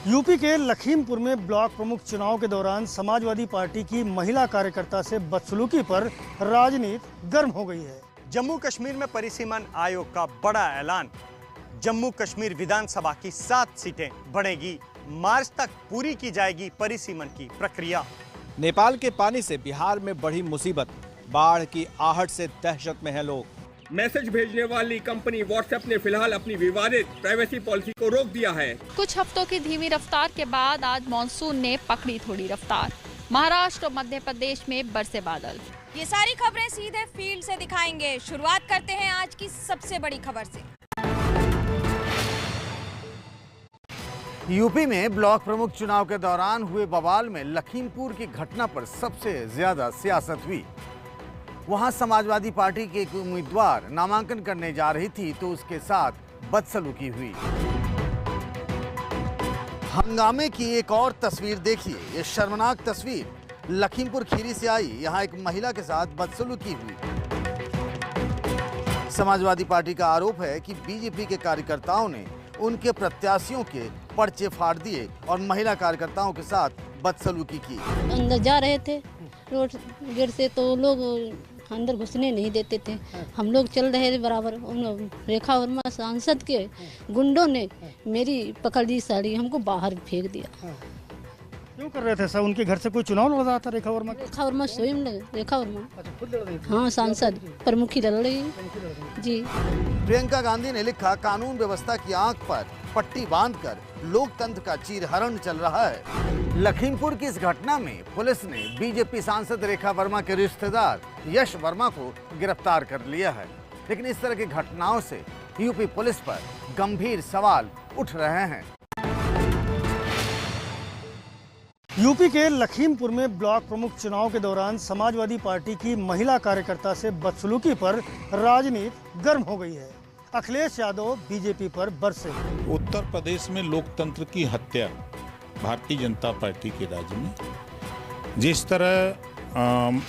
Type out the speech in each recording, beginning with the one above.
UP के लखीमपुर में block प्रमुख चुनाव के दौरान समाजवादी पार्टी की महिला कार्यकर्ता से बदसलूकी पर राजनीति गर्म हो गई है। जम्मू कश्मीर में परिसीमन आयोग का बड़ा ऐलान। जम्मू कश्मीर विधानसभा की 7 सीटें बढ़ेगी। मार्च तक पूरी की जाएगी परिसीमन की प्रक्रिया। नेपाल के पानी से बिहार में बढ़ी मुसीबत। बाढ़ की आहट से दहशत में हैं लोग। मैसेज भेजने वाली कंपनी व्हाट्सएप ने फिलहाल अपनी विवादित प्राइवेसी पॉलिसी को रोक दिया है। कुछ हफ्तों की धीमी रफ्तार के बाद आज मॉनसून ने पकड़ी थोड़ी रफ्तार। महाराष्ट्र और मध्य प्रदेश में बरसे बादल। ये सारी खबरें सीधे फील्ड से दिखाएंगे। शुरुआत करते हैं आज की सबसे बड़ी खबर से। यूपी में ब्लॉक प्रमुख चुनाव के दौरान हुए बवाल में लखीमपुर की घटना पर सबसे ज्यादा सियासत हुई। वहां समाजवादी पार्टी की एक उम्मीदवार नामांकन करने जा रही थी तो उसके साथ बदसलूकी हुई। हंगामे की एक और तस्वीर देखिए। ये शर्मनाक तस्वीर लखीमपुर खीरी से आई। यहां एक महिला के साथ बदसलूकी हुई। समाजवादी पार्टी का आरोप है कि बीजेपी के कार्यकर्ताओं ने उनके प्रत्याशियों के पर्चे फाड़ दिए और महिला कार्यकर्ताओं के साथ बदसलूकी की। अंदर जा रहे थे रोड गेट से तो लोग अंदर घुसने नहीं देते थे। हम लोग चल रहे थे बराबर। उन रेखा वर्मा सांसद के गुंडों ने मेरी पकड़ ली साड़ी, हमको बाहर फेंक दिया। क्यों कर रहे थे सर? उनके घर से कोई चुनाव लड़ रहा था रेखा वर्मा? रेखा वर्मा स्वयं रेखा वर्मा खुद लड़ रही थी? हाँ, सांसद प्रमुखी लड़ रही जी। प्रियंका गांधी ने लिखा, कानून व्यवस्था की आंख पर पट्टी बांधकर लोकतंत्र का चीरहरण चल रहा है। लखीमपुर की इस घटना में पुलिस ने बीजेपी सांसद रेखा वर्मा के रिश्तेदार यश वर्मा को गिरफ्तार कर लिया है। लेकिन इस तरह की घटनाओं से यूपी पुलिस पर गंभीर सवाल उठ रहे हैं। यूपी के लखीमपुर में ब्लॉक प्रमुख चुनाव के दौरान समाजवादी पार्टी की महिला कार्यकर्ता से बदसलूकी पर राजनीति गर्म हो गई है। अखिलेश यादव बीजेपी पर बरसे। उत्तर प्रदेश में लोकतंत्र की हत्या भारतीय जनता पार्टी के राज्य में जिस तरह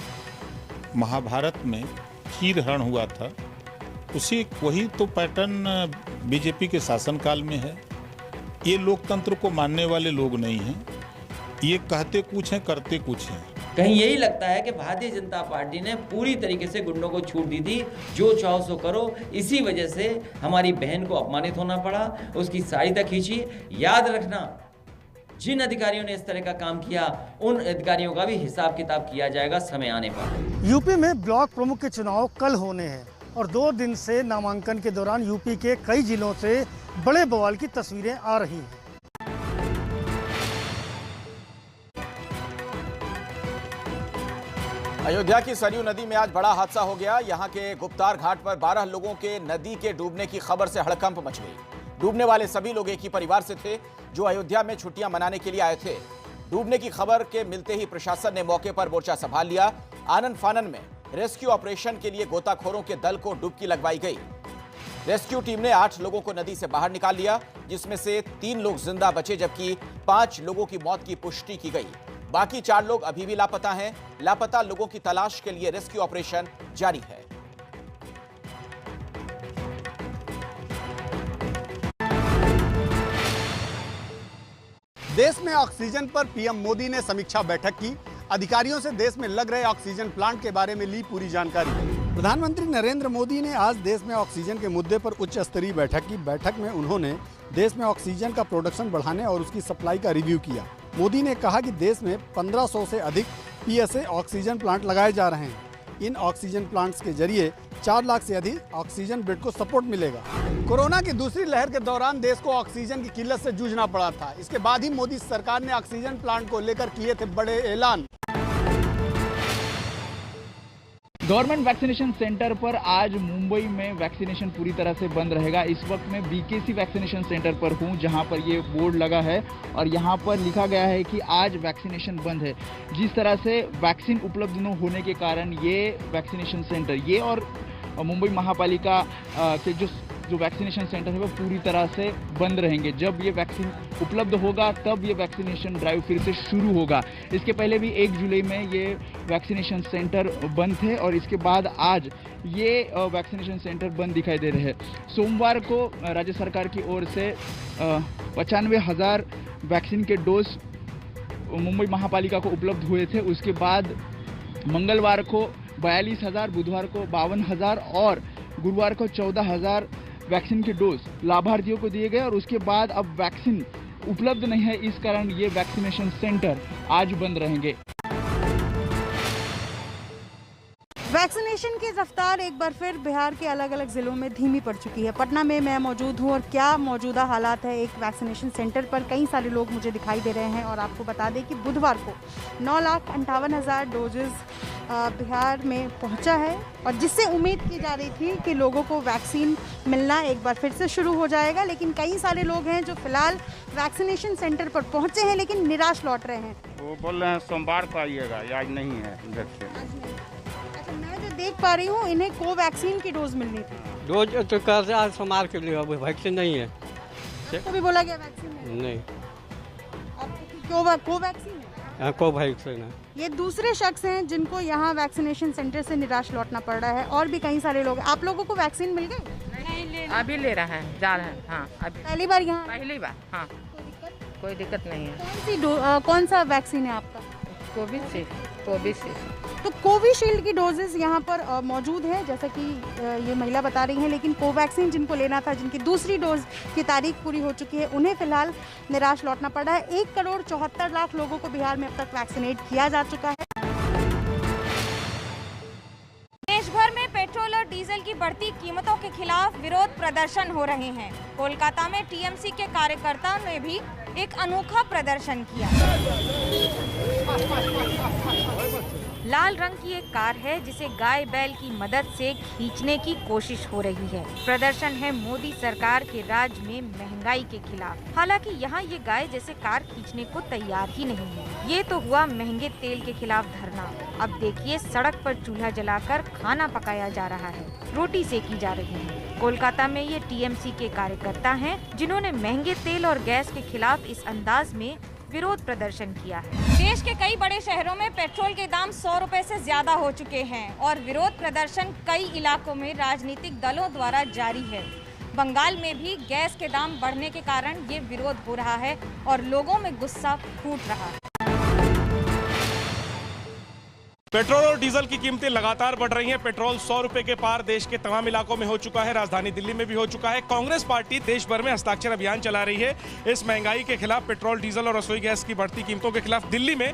महाभारत में चीर हरण हुआ था, वही तो पैटर्न बीजेपी के शासनकाल में है। ये लोकतंत्र को मानने वाले लोग नहीं हैं। ये कहते कुछ हैं, करते कुछ हैं। कहीं यही लगता है कि भारतीय जनता पार्टी ने पूरी तरीके से गुंडों को छूट दी थी, जो चाहो सो करो। इसी वजह से हमारी बहन को अपमानित होना पड़ा, उसकी साड़ी तक खींची। याद रखना, जिन अधिकारियों ने इस तरह का काम किया उन अधिकारियों का भी हिसाब किताब किया जाएगा समय आने पर। यूपी में ब्लॉक प्रमुख के चुनाव कल होने हैं और 2 दिन से नामांकन के दौरान यूपी के कई जिलों से बड़े बवाल की तस्वीरें आ रही हैं। अयोध्या की सरयू नदी में आज बड़ा हादसा हो गया। यहां के गुप्तार घाट पर 12 लोगों के नदी के डूबने की खबर से हड़कंप मच गई। डूबने वाले सभी लोग एक ही परिवार से थे जो अयोध्या में छुट्टियां मनाने के लिए आए थे। डूबने की खबर के मिलते ही प्रशासन ने मौके पर मोर्चा संभाल लिया। आनन फानन में रेस्क्यू ऑपरेशन के लिए गोताखोरों के दल को डुबकी लगवाई गई। रेस्क्यू टीम ने 8 लोगों को नदी से बाहर निकाल लिया, जिसमें से 3 लोग जिंदा बचे जबकि 5 लोगों की मौत की पुष्टि की गई। बाकी 4 लोग अभी भी लापता हैं। लापता लोगों की तलाश के लिए रेस्क्यू ऑपरेशन जारी है। देश में ऑक्सीजन पर पीएम मोदी ने समीक्षा बैठक की। अधिकारियों से देश में लग रहे ऑक्सीजन प्लांट के बारे में ली पूरी जानकारी। प्रधानमंत्री नरेंद्र मोदी ने आज देश में ऑक्सीजन के मुद्दे पर उच्च स्तरीय बैठक की। बैठक में उन्होंने देश में ऑक्सीजन का प्रोडक्शन बढ़ाने और उसकी सप्लाई का रिव्यू किया। मोदी ने कहा कि देश में 1500 से अधिक पीएसए ऑक्सीजन प्लांट लगाए जा रहे हैं। इन ऑक्सीजन प्लांट्स के जरिए 4 लाख से अधिक ऑक्सीजन बेड को सपोर्ट मिलेगा। कोरोना की दूसरी लहर के दौरान देश को ऑक्सीजन की किल्लत से जूझना पड़ा था। इसके बाद ही मोदी सरकार ने ऑक्सीजन प्लांट को लेकर किए थे बड़े ऐलान। गवर्नमेंट वैक्सीनेशन सेंटर पर आज मुंबई में वैक्सीनेशन पूरी तरह से बंद रहेगा। इस वक्त मैं बीकेसी वैक्सीनेशन सेंटर पर हूं, जहां पर ये बोर्ड लगा है और यहां पर लिखा गया है कि आज वैक्सीनेशन बंद है। जिस तरह से वैक्सीन उपलब्ध न होने के कारण ये वैक्सीनेशन सेंटर, ये और मुंबई महापालिका के जो जो वैक्सीनेशन सेंटर है वो पूरी तरह से बंद रहेंगे। जब ये वैक्सीन उपलब्ध होगा तब ये वैक्सीनेशन ड्राइव फिर से शुरू होगा। इसके पहले भी 1 जुलाई में ये वैक्सीनेशन सेंटर बंद थे और इसके बाद आज ये वैक्सीनेशन सेंटर बंद दिखाई दे रहे हैं। सोमवार को राज्य सरकार की ओर से 95,000 वैक्सीन के डोज मुंबई महापालिका को उपलब्ध हुए थे। उसके बाद मंगलवार को 42,000, बुधवार को 52,000 और गुरुवार को 14,000 वैक्सीन के डोज लाभार्थियों को दिए गए और उसके बाद अब वैक्सीन उपलब्ध नहीं है, इस कारण ये वैक्सीनेशन सेंटर आज बंद रहेंगे। वैक्सीनेशन की रफ्तार एक बार फिर बिहार के अलग अलग ज़िलों में धीमी पड़ चुकी है। पटना में मैं मौजूद हूँ और क्या मौजूदा हालात है एक वैक्सीनेशन सेंटर पर। कई सारे लोग मुझे दिखाई दे रहे हैं और आपको बता दें कि बुधवार को 9,58,000 डोजेज़ बिहार में पहुंचा है और जिससे उम्मीद की जा रही थी कि लोगों को वैक्सीन मिलना एक बार फिर से शुरू हो जाएगा। लेकिन कई सारे लोग हैं जो फिलहाल वैक्सीनेशन सेंटर पर पहुंचे हैं लेकिन निराश लौट रहे हैं। वो बोल रहे हैं सोमवार को आइएगा, आज नहीं है वैक्सीन। मैं जो देख पा रही हूँ इन्हें कोवैक्सीन की डोज मिलनी थी। डोज तो कल आज सोमवार के लिए वैक्सीन नहीं है। तो भी बोला गया वैक्सीन नहीं। कोवैक्सीन है? कोवैक्सीन है। ये दूसरे शख्स हैं जिनको यहाँ वैक्सीनेशन सेंटर से निराश लौटना पड़ रहा है और भी कई सारे लोग। आप लोगों को वैक्सीन मिल गई? अभी ले रहा है, जा रहा है। हाँ, अभी पहली बार यहाँ? पहली बार। हाँ, कोई दिक्कत नहीं है। कौन सा वैक्सीन है आपका? कोविशील्ड। तो कोविशील्ड की डोजेस यहाँ पर मौजूद है जैसा कि ये महिला बता रही हैं। लेकिन कोवैक्सीन जिनको लेना था, जिनकी दूसरी डोज की तारीख पूरी हो चुकी है, उन्हें फिलहाल निराश लौटना पड़ा है। 1,74,00,000 लोगों को बिहार में अब तक वैक्सीनेट किया जा चुका है। देश भर में पेट्रोल और डीजल की बढ़ती कीमतों के खिलाफ विरोध प्रदर्शन हो रहे हैं। कोलकाता में टीएमसी के कार्यकर्ताओं ने भी एक अनोखा प्रदर्शन किया। लाल रंग की एक कार है जिसे गाय बैल की मदद से खींचने की कोशिश हो रही है। प्रदर्शन है मोदी सरकार के राज में महंगाई के खिलाफ। हालांकि यहाँ ये गाय जैसे कार खींचने को तैयार ही नहीं है। ये तो हुआ महंगे तेल के खिलाफ धरना। अब देखिए सड़क पर चूल्हा जलाकर खाना पकाया जा रहा है, रोटी सेकी जा रही है। कोलकाता में ये टीएमसी के कार्यकर्ता हैं जिन्होंने महंगे तेल और गैस के खिलाफ इस अंदाज में विरोध प्रदर्शन किया है। देश के कई बड़े शहरों में पेट्रोल के दाम 100 रुपए से ज्यादा हो चुके हैं और विरोध प्रदर्शन कई इलाकों में राजनीतिक दलों द्वारा जारी है। बंगाल में भी गैस के दाम बढ़ने के कारण ये विरोध हो रहा है और लोगों में गुस्सा फूट रहा है। पेट्रोल और डीजल की कीमतें लगातार बढ़ रही हैं। पेट्रोल 100 रुपए के पार देश के तमाम इलाकों में हो चुका है, राजधानी दिल्ली में भी हो चुका है। कांग्रेस पार्टी देश भर में हस्ताक्षर अभियान चला रही है इस महंगाई के खिलाफ। पेट्रोल, डीजल और रसोई गैस की बढ़ती कीमतों के खिलाफ दिल्ली में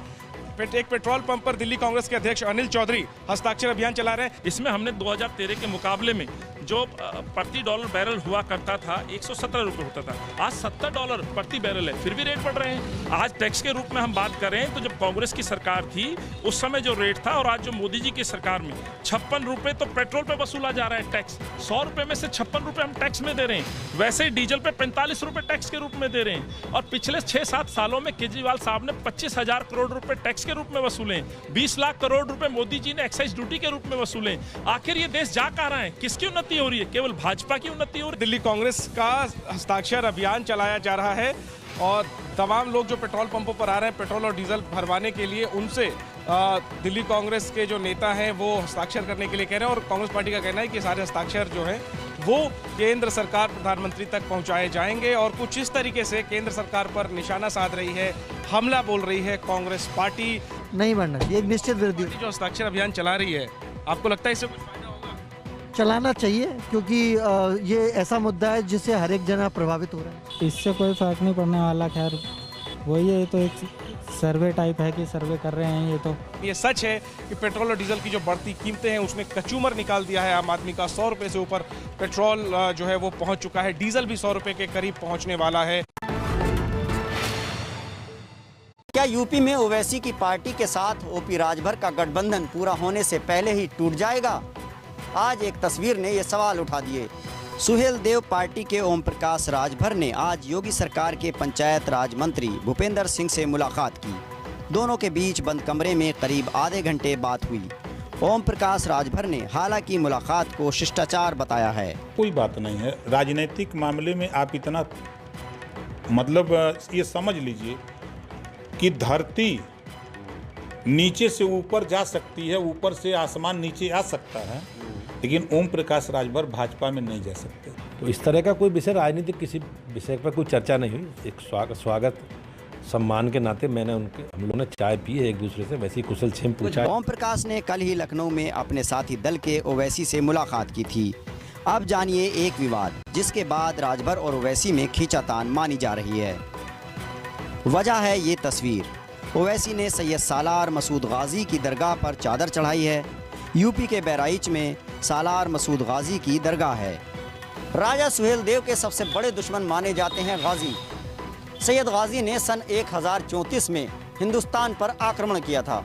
एक पेट्रोल पंप पर दिल्ली कांग्रेस के अध्यक्ष अनिल चौधरी हस्ताक्षर अभियान चला रहे हैं। इसमें हमने 2013 के मुकाबले में जो प्रति डॉलर बैरल हुआ करता था 117 रुपये होता था, आज $70 प्रति बैरल है, फिर भी रेट बढ़ रहे हैं। आज टैक्स के रूप में हम बात करें तो जब कांग्रेस की सरकार थी उस समय जो रेट था और आज जो मोदी जी की सरकार में 56 रुपये तो पेट्रोल पे वसूला जा रहा है टैक्स। 100 रुपये में से 56 रुपये हम टैक्स में दे रहे हैं। वैसे ही डीजल पे 45 रुपये टैक्स के रूप में दे रहे हैं। और पिछले 6-7 सालों में केजरीवाल साहब ने 25,000 करोड़ रुपए टैक्स के रूप में वसूले, 20 लाख करोड़ रुपए मोदी जी ने एक्साइज ड्यूटी के रूप में वसूले। आखिर ये देश जा कहाँ रहा है? किसकी उन्नति हो रही है? केवल भाजपा की उन्नति हो रही है। दिल्ली कांग्रेस का हस्ताक्षर अभियान चलाया जा रहा है और तमाम लोग जो पेट्रोल पंपों पर आ रहे हैं पेट्रोल और डीजल भरवाने के लिए, उनसे दिल्ली कांग्रेस के जो नेता हैं वो हस्ताक्षर करने के लिए कह रहे हैं। और कांग्रेस पार्टी का कहना है कि सारे हस्ताक्षर जो हैं वो केंद्र सरकार, प्रधानमंत्री तक पहुंचाए जाएंगे। और कुछ इस तरीके से केंद्र सरकार पर निशाना साध रही है, हमला बोल रही है कांग्रेस पार्टी। नहीं बढ़ना चाहिए, एक निश्चित वृद्धि। जो हस्ताक्षर अभियान चला रही है, आपको लगता है इससे चलाना चाहिए? क्योंकि ये ऐसा मुद्दा है जिससे हर एक जना प्रभावित हो रहा है। इससे कोई फर्क नहीं पड़ने वाला। खैर वही है, ये तो एक सर्वे टाइप है कि सर्वे कर रहे हैं। ये सच है कि पेट्रोल और डीजल की जो बढ़ती कीमतें हैं उसने कचूमर निकाल दिया है आम आदमी का। 100 रुपये से ऊपर पेट्रोल जो है वो पहुंच चुका है, डीजल भी 100 रुपये के करीब पहुंचने वाला है। क्या यूपी में ओवैसी की पार्टी के साथ ओपी राजभर का गठबंधन पूरा होने से पहले ही टूट जाएगा? आज एक तस्वीर ने ये सवाल उठा दिए। सुहेल देव पार्टी के ओम प्रकाश राजभर ने आज योगी सरकार के पंचायत राज मंत्री भूपेंद्र सिंह से मुलाकात की। दोनों के बीच बंद कमरे में करीब आधे घंटे बात हुई। ओम प्रकाश राजभर ने हालांकि मुलाकात को शिष्टाचार बताया है। कोई बात नहीं है, राजनीतिक मामले में आप इतना मतलब ये समझ लीजिए कि धरती नीचे से ऊपर जा सकती है, ऊपर से आसमान नीचे आ सकता है, लेकिन ओम प्रकाश राजभर भाजपा में नहीं जा सकते। तो इस तरह का कोई विषय राजनीतिक किसी विषय पर कोई चर्चा नहीं हुई। एक स्वागत सम्मान के नाते मैंने हम लोगों ने चाय पी है एक दूसरे से, वैसे ही कुशल क्षेम पूछा। ओम प्रकाश ने कल ही लखनऊ में अपने साथी दल के ओवैसी से मुलाकात की थी। अब जानिए एक विवाद जिसके बाद राजभर और ओवैसी में खींचातान मानी जा रही है। वजह है ये तस्वीर। ओवैसी ने सैयद सालार मसूद गाजी की दरगाह पर चादर चढ़ाई है। यूपी के बहराइच में सालार मसूद गाजी की दरगाह है। राजा सुहेल देव के सबसे बड़े दुश्मन माने जाते हैं गाजी। सैयद गाजी ने सन 1034 में हिंदुस्तान पर आक्रमण किया था।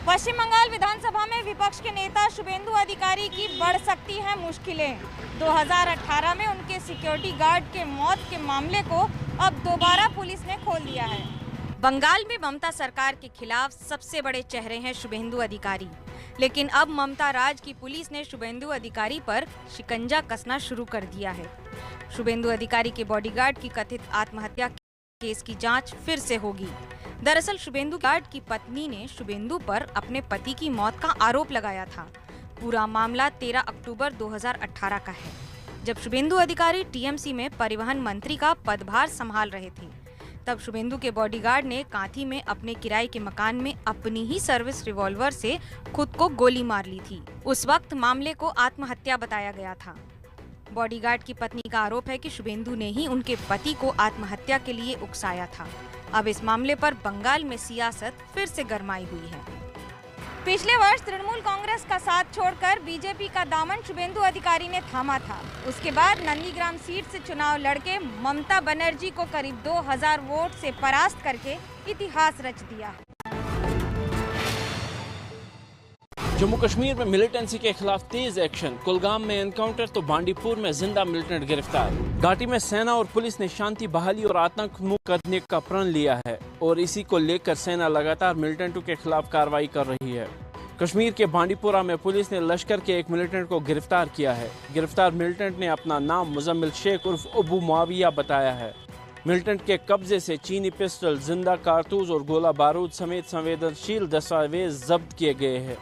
पश्चिम बंगाल विधानसभा में विपक्ष के नेता शुभेंदु अधिकारी की बढ़ सकती हैं मुश्किलें। 2018 में उनके सिक्योरिटी गार्ड के मौत के मामले को अब दोबारा पुलिस ने खोल दिया है। बंगाल में ममता सरकार के खिलाफ सबसे बड़े चेहरे हैं शुभेंदु अधिकारी, लेकिन अब ममता राज की पुलिस ने शुभेंदु अधिकारी पर शिकंजा कसना शुरू कर दिया है। शुभेंदु अधिकारी के बॉडीगार्ड की कथित आत्महत्या केस की जांच फिर से होगी। दरअसल शुभेंदु गार्ड की पत्नी ने शुभेंदु पर अपने पति की मौत का आरोप लगाया था। पूरा मामला 13 अक्टूबर 2018 का है, जब शुभेंदु अधिकारी टीएमसी में परिवहन मंत्री का पदभार संभाल रहे थे। तब शुभेंदु के बॉडीगार्ड ने कांथी में अपने किराए के मकान में अपनी ही सर्विस रिवॉल्वर से खुद को गोली मार ली थी। उस वक्त मामले को आत्महत्या बताया गया था। बॉडीगार्ड की पत्नी का आरोप है कि शुभेंदु ने ही उनके पति को आत्महत्या के लिए उकसाया था। अब इस मामले पर बंगाल में सियासत फिर से गरमाई हुई है। पिछले वर्ष तृणमूल कांग्रेस का साथ छोड़कर बीजेपी का दामन शुभेंदु अधिकारी ने थामा था। उसके बाद नंदीग्राम सीट से चुनाव लड़के ममता बनर्जी को करीब 2000 वोट से परास्त करके इतिहास रच दिया। जम्मू कश्मीर में मिलिटेंसी के खिलाफ तेज एक्शन। कुलगाम में एनकाउंटर तो बांडीपुर में जिंदा मिलिटेंट गिरफ्तार। घाटी में सेना और पुलिस ने शांति बहाली और आतंक मुक्त करने का प्रण लिया है और इसी को लेकर सेना लगातार मिलिटेंटों के खिलाफ कार्रवाई कर रही है। कश्मीर के बांडीपुरा में पुलिस ने लश्कर के एक मिलिटेंट को गिरफ्तार किया है। गिरफ्तार मिलिटेंट ने अपना नाम मुजम्मिल शेख उर्फ अबू मुआविया बताया है। मिलिटेंट के कब्जे से चीनी पिस्टल, जिंदा कारतूस और गोला बारूद समेत संवेदनशील दस्तावेज जब्त किए गए हैं।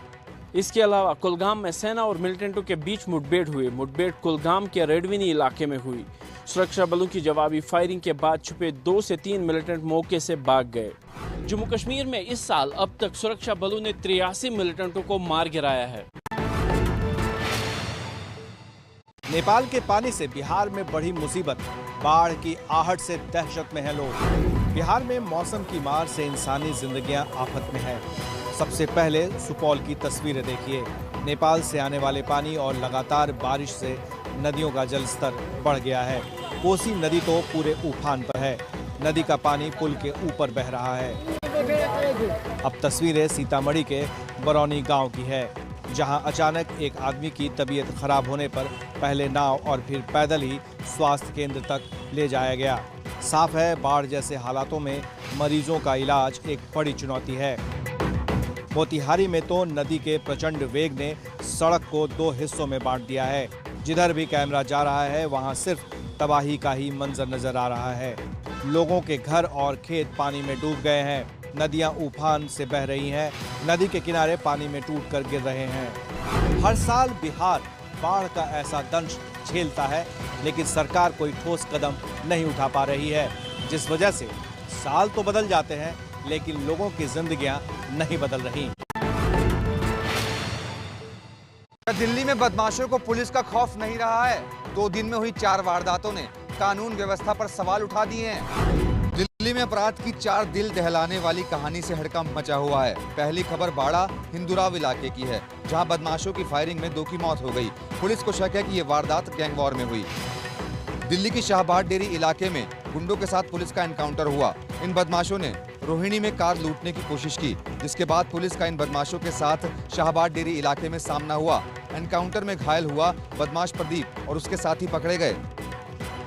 इसके अलावा कुलगाम में सेना और मिलिटेंटों के बीच मुठभेड़ हुई। मुठभेड़ कुलगाम के रेडविनी इलाके में हुई। सुरक्षा बलों की जवाबी फायरिंग के बाद छुपे 2 से 3 मिलिटेंट मौके से भाग गए। जम्मू कश्मीर में इस साल अब तक सुरक्षा बलों ने 83 मिलिटेंटों को मार गिराया है। नेपाल के पानी से बिहार में बढ़ी मुसीबत। बाढ़ की आहट से दहशत में है लोग। बिहार में मौसम की मार से इंसानी जिंदगियां आफत में है। सबसे पहले सुपौल की तस्वीरें देखिए। नेपाल से आने वाले पानी और लगातार बारिश से नदियों का जलस्तर बढ़ गया है। कोसी नदी तो पूरे उफान पर है। नदी का पानी पुल के ऊपर बह रहा है। अब तस्वीरें सीतामढ़ी के बरौनी गांव की है, जहां अचानक एक आदमी की तबीयत खराब होने पर पहले नाव और फिर पैदल ही स्वास्थ्य केंद्र तक ले जाया गया। साफ है, बाढ़ जैसे हालातों में मरीजों का इलाज एक बड़ी चुनौती है। मोतिहारी में तो नदी के प्रचंड वेग ने सड़क को 2 हिस्सों में बांट दिया है। जिधर भी कैमरा जा रहा है वहां सिर्फ तबाही का ही मंजर नजर आ रहा है। लोगों के घर और खेत पानी में डूब गए हैं। नदियां उफान से बह रही हैं। नदी के किनारे पानी में टूटकर गिर रहे हैं। हर साल बिहार बाढ़ का ऐसा दंश झेलता है, लेकिन सरकार कोई ठोस कदम नहीं उठा पा रही है, जिस वजह से साल तो बदल जाते हैं लेकिन लोगों की जिंदगियां नहीं बदल रही। दिल्ली में बदमाशों को पुलिस का खौफ नहीं रहा है। 2 दिन में हुई 4 वारदातों ने कानून व्यवस्था पर सवाल उठा दिए हैं। दिल्ली में अपराध की 4 दिल दहलाने वाली कहानी से हड़कंप मचा हुआ है। पहली खबर बाड़ा हिंदुराव इलाके की है, जहां बदमाशों की फायरिंग में 2 की मौत हो गई। पुलिस को शक है कि ये वारदात गैंगवॉर में हुई। दिल्ली की शाहबाद डेरी इलाके में गुंडों के साथ पुलिस का एनकाउंटर हुआ। इन बदमाशों ने रोहिणी में कार लूटने की कोशिश की, जिसके बाद पुलिस का इन बदमाशों के साथ शाहबाद डेरी इलाके में सामना हुआ। एनकाउंटर में घायल हुआ बदमाश प्रदीप और उसके साथी पकड़े गए।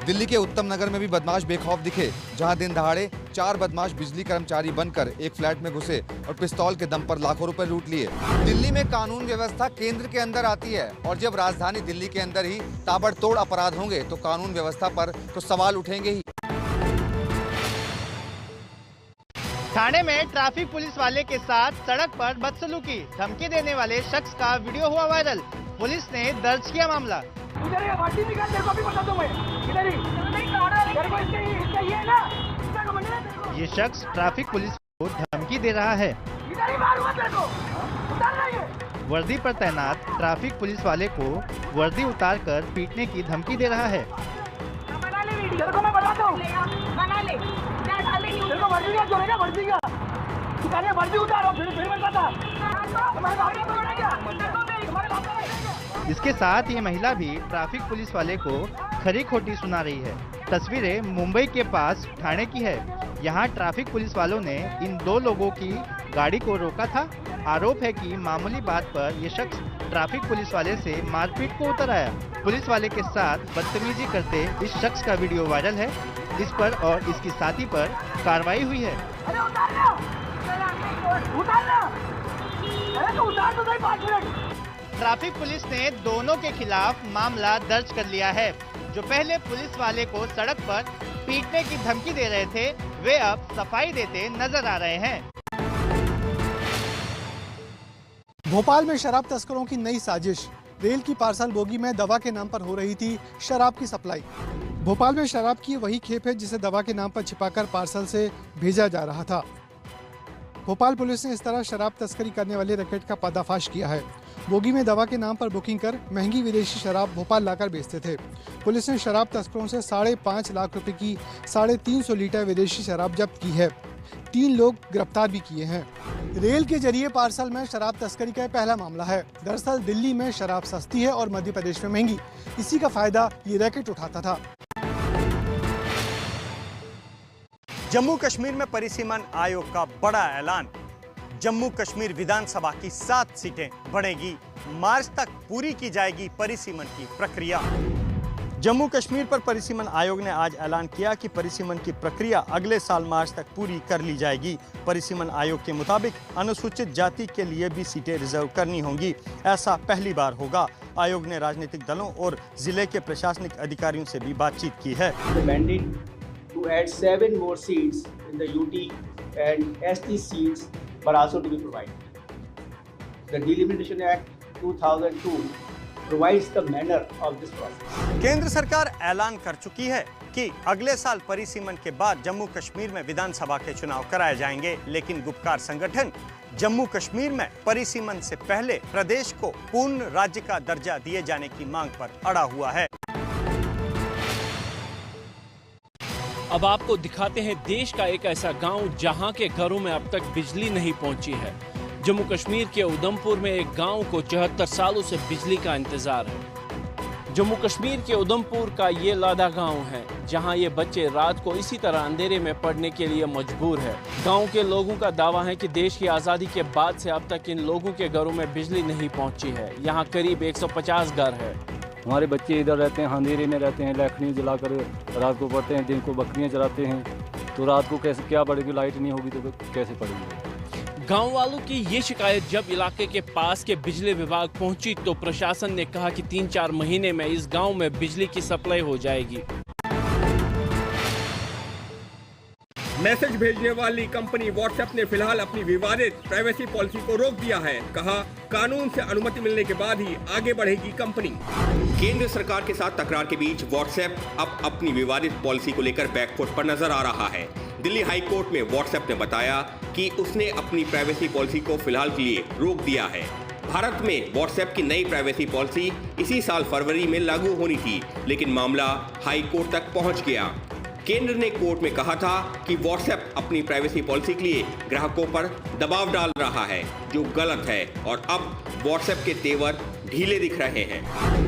दिल्ली के उत्तम नगर में भी बदमाश बेखौफ दिखे, जहां दिन दहाड़े 4 बदमाश बिजली कर्मचारी बनकर एक फ्लैट में घुसे और पिस्तौल के दम पर लाखों रुपए लूट लिए। दिल्ली में कानून व्यवस्था केंद्र के अंदर आती है और जब राजधानी दिल्ली के अंदर ही ताबड़तोड़ अपराध होंगे तो कानून व्यवस्था पर तो सवाल उठेंगे ही। थाने में ट्रैफिक पुलिस वाले के साथ सड़क पर बदसलूकी, धमकी देने वाले शख्स का वीडियो हुआ वायरल। पुलिस ने दर्ज किया मामला। ये शख्स ट्रैफिक पुलिस को धमकी दे रहा है। वर्दी पर तैनात ट्रैफिक पुलिस वाले को वर्दी उतारकर पीटने की धमकी दे रहा है। इसके साथ ये महिला भी ट्रैफिक पुलिस वाले को खरी खोटी सुना रही है। तस्वीरें मुंबई के पास ठाणे की है। यहाँ ट्रैफिक पुलिस वालों ने इन 2 लोगों की गाड़ी को रोका था। आरोप है कि मामूली बात पर ये शख्स ट्रैफिक पुलिस वाले से मारपीट को उतर आया। पुलिस वाले के साथ बदतमीजी करते इस शख्स का वीडियो वायरल है। इस पर और इसकी साथी पर कार्रवाई हुई है। ट्रैफिक पुलिस ने दोनों के खिलाफ मामला दर्ज कर लिया है। जो पहले पुलिस वाले को सड़क पर पीटने की धमकी दे रहे थे, वे अब सफाई देते नजर आ रहे हैं। भोपाल में शराब तस्करों की नई साजिश। रेल की पार्सल बोगी में दवा के नाम पर हो रही थी शराब की सप्लाई। भोपाल में शराब की वही खेप है जिसे दवा के नाम पर छिपाकर पार्सल से भेजा जा रहा था। भोपाल पुलिस ने इस तरह शराब तस्करी करने वाले रैकेट का पर्दाफाश किया है। बोगी में दवा के नाम पर बुकिंग कर महंगी विदेशी शराब भोपाल लाकर बेचते थे। पुलिस ने शराब तस्करों से 5.5 लाख रुपए की 350 लीटर विदेशी शराब जब्त की है। 3 लोग गिरफ्तार भी किए हैं। रेल के जरिए पार्सल में शराब तस्करी का पहला मामला है। दरअसल दिल्ली में शराब सस्ती है और मध्य प्रदेश में महंगी। इसी का फायदा ये रैकेट उठाता था। जम्मू कश्मीर में परिसीमन आयोग का बड़ा ऐलान। जम्मू कश्मीर विधानसभा की 7 सीटें बढ़ेगी। मार्च तक पूरी की जाएगी परिसीमन की प्रक्रिया। जम्मू कश्मीर पर परिसीमन आयोग ने आज ऐलान किया कि परिसीमन की प्रक्रिया अगले साल मार्च तक पूरी कर ली जाएगी। परिसीमन आयोग के मुताबिक अनुसूचित जाति के लिए भी सीटें रिजर्व करनी होंगी। ऐसा पहली बार होगा। आयोग ने राजनीतिक दलों और जिले के प्रशासनिक अधिकारियों से भी बातचीत की है। To add 7 more seats in the UT and ST seats were also to be provided. The Delimitation Act 2002 provides the manner of this process. केंद्र सरकार ऐलान कर चुकी है कि अगले साल परिसीमन के बाद जम्मू कश्मीर में विधानसभा के चुनाव कराए जाएंगे, लेकिन गुपकार संगठन जम्मू कश्मीर में परिसीमन से पहले प्रदेश को पूर्ण राज्य का दर्जा दिए जाने की मांग पर अड़ा हुआ है। अब आपको दिखाते हैं देश का एक ऐसा गांव जहां के घरों में अब तक बिजली नहीं पहुंची है। जम्मू कश्मीर के उधमपुर में एक गांव को 74 सालों से बिजली का इंतजार है। जम्मू कश्मीर के उधमपुर का ये लादा गांव है जहां ये बच्चे रात को इसी तरह अंधेरे में पढ़ने के लिए मजबूर है। गांव के लोगों का दावा है कि देश की आज़ादी के बाद से अब तक इन लोगों के घरों में बिजली नहीं पहुंची है। यहाँ करीब 150 घर है। हमारे बच्चे इधर रहते हैं, अंधेरे में रहते हैं, लैखनी जलाकर रात को पढ़ते हैं, दिन को बकरियां चराते हैं। तो रात को कैसे क्या पड़ेगी, लाइट नहीं होगी तो कैसे पड़ेगी। गांव वालों की ये शिकायत जब इलाके के पास के बिजली विभाग पहुंची तो प्रशासन ने कहा कि 3-4 महीने में इस गांव में बिजली की सप्लाई हो जाएगी। मैसेज भेजने वाली कंपनी व्हाट्सएप ने फिलहाल अपनी विवादित प्राइवेसी पॉलिसी को रोक दिया है। कहा कानून से अनुमति मिलने के बाद ही आगे बढ़ेगी कंपनी। केंद्र सरकार के साथ तकरार के बीच व्हाट्सएप अब अपनी विवादित पॉलिसी को लेकर बैकफुट पर नजर आ रहा है। दिल्ली हाई कोर्ट में व्हाट्सएप ने बताया कि उसने अपनी प्राइवेसी पॉलिसी को फिलहाल के लिए रोक दिया है। भारत में व्हाट्सएप की नई प्राइवेसी पॉलिसी इसी साल फरवरी में लागू होनी थी, लेकिन मामला हाई कोर्ट तक पहुंच गया। केंद्र ने कोर्ट में कहा था कि व्हाट्सएप अपनी प्राइवेसी पॉलिसी के लिए ग्राहकों पर दबाव डाल रहा है, जो गलत है, और अब व्हाट्सएप के तेवर ढीले दिख रहे हैं।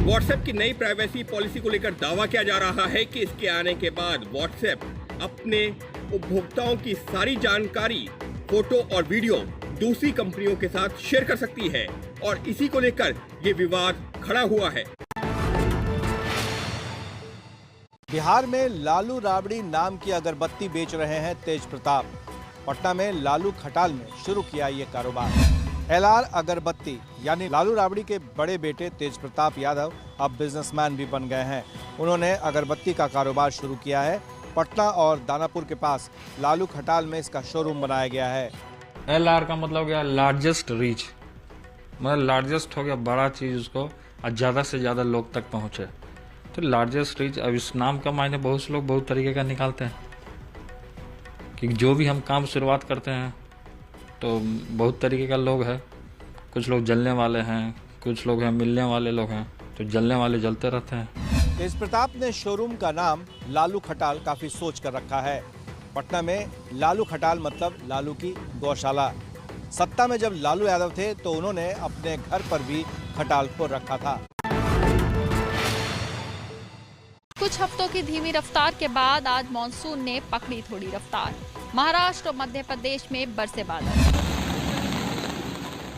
व्हाट्सएप की नई प्राइवेसी पॉलिसी को लेकर दावा किया जा रहा है कि इसके आने के बाद व्हाट्सएप अपने उपभोक्ताओं की सारी जानकारी, फोटो और वीडियो दूसरी कंपनियों के साथ शेयर कर सकती है, और इसी को लेकर ये विवाद खड़ा हुआ है। बिहार में लालू राबड़ी नाम की अगरबत्ती बेच रहे हैं तेज प्रताप। पटना में लालू खटाल में शुरू किया ये कारोबार। एलआर अगरबत्ती यानी लालू राबड़ी के बड़े बेटे तेज प्रताप यादव अब बिजनेसमैन भी बन गए हैं। उन्होंने अगरबत्ती का कारोबार शुरू किया है। पटना और दानापुर के पास लालू खटाल में इसका शोरूम बनाया गया है। एलआर का मतलब गया लार्जेस्ट रीच, मतलब लार्जेस्ट हो गया बड़ा चीज उसको और ज़्यादा से ज़्यादा लोग तक पहुँचे, तो लार्जेस्ट रीच। अब इस नाम का मायने बहुत से लोग बहुत तरीके का निकालते हैं कि जो भी हम काम शुरुआत करते हैं तो बहुत तरीके का लोग हैं। कुछ लोग जलने वाले हैं, कुछ लोग हैं मिलने वाले लोग हैं, तो जलने वाले जलते रहते हैं। तेज प्रताप ने शोरूम का नाम लालू खटाल काफी सोच कर रखा है। पटना में लालू खटाल मतलब लालू की गौशाला। सत्ता में जब लालू यादव थे तो उन्होंने अपने घर पर भी खटाल खोल रखा था। कुछ हफ्तों की धीमी रफ्तार के बाद आज मॉनसून ने पकड़ी थोड़ी रफ्तार। महाराष्ट्र और मध्य प्रदेश में बरसे बादल।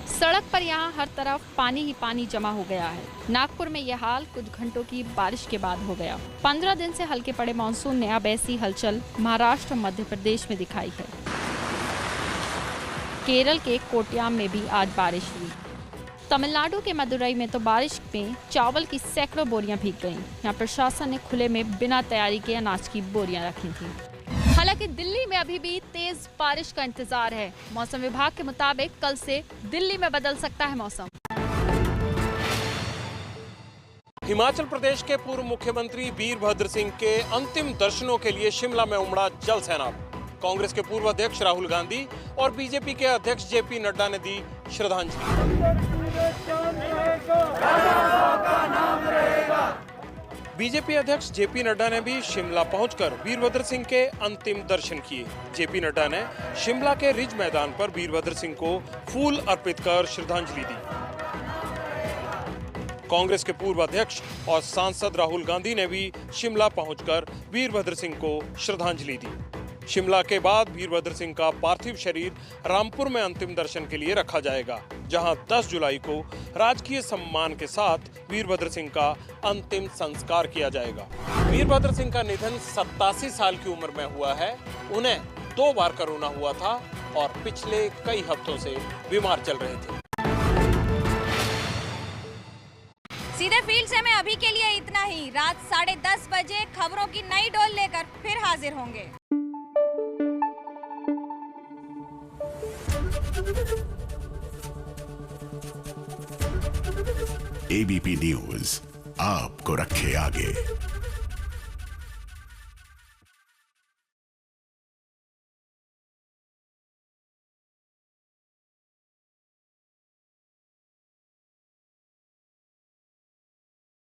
सड़क पर यहाँ हर तरफ पानी ही पानी जमा हो गया है। नागपुर में यह हाल कुछ घंटों की बारिश के बाद हो गया। 15 दिन से हल्के पड़े मॉनसून ने अब ऐसी हलचल महाराष्ट्र और मध्य प्रदेश में दिखाई है। केरल के कोट्याम में भी आज बारिश हुई। तमिलनाडु के मदुरई में तो बारिश में चावल की सैकड़ों बोरियां भीग गईं। यहाँ प्रशासन ने खुले में बिना तैयारी के अनाज की बोरियां रखी थीं। हालांकि दिल्ली में अभी भी तेज बारिश का इंतजार है। मौसम विभाग के मुताबिक कल से दिल्ली में बदल सकता है मौसम। हिमाचल प्रदेश के पूर्व मुख्यमंत्री वीरभद्र सिंह के अंतिम दर्शनों के लिए शिमला में उमड़ा जल सैलाब। कांग्रेस के पूर्व अध्यक्ष राहुल गांधी और बीजेपी के अध्यक्ष जेपी नड्डा ने दी श्रद्धांजलि। बीजेपी अध्यक्ष जेपी नड्डा ने भी शिमला पहुंचकर वीरभद्र सिंह के अंतिम दर्शन किए। जेपी नड्डा ने शिमला के रिज मैदान पर वीरभद्र सिंह को फूल अर्पित कर श्रद्धांजलि दी। कांग्रेस के पूर्व अध्यक्ष और सांसद राहुल गांधी ने भी शिमला पहुंचकर वीरभद्र सिंह को श्रद्धांजलि दी। शिमला के बाद वीरभद्र सिंह का पार्थिव शरीर रामपुर में अंतिम दर्शन के लिए रखा जाएगा, जहां 10 जुलाई को राजकीय सम्मान के साथ वीरभद्र सिंह का अंतिम संस्कार किया जाएगा। वीरभद्र सिंह का निधन 87 साल की उम्र में हुआ है। उन्हें 2 बार कोरोना हुआ था और पिछले कई हफ्तों से बीमार चल रहे थे। सीधे फील्ड से मैं अभी के लिए इतना ही। रात 10:30 बजे खबरों की नई डोल लेकर फिर हाजिर होंगे। एबीपी न्यूज आपको रखे आगे।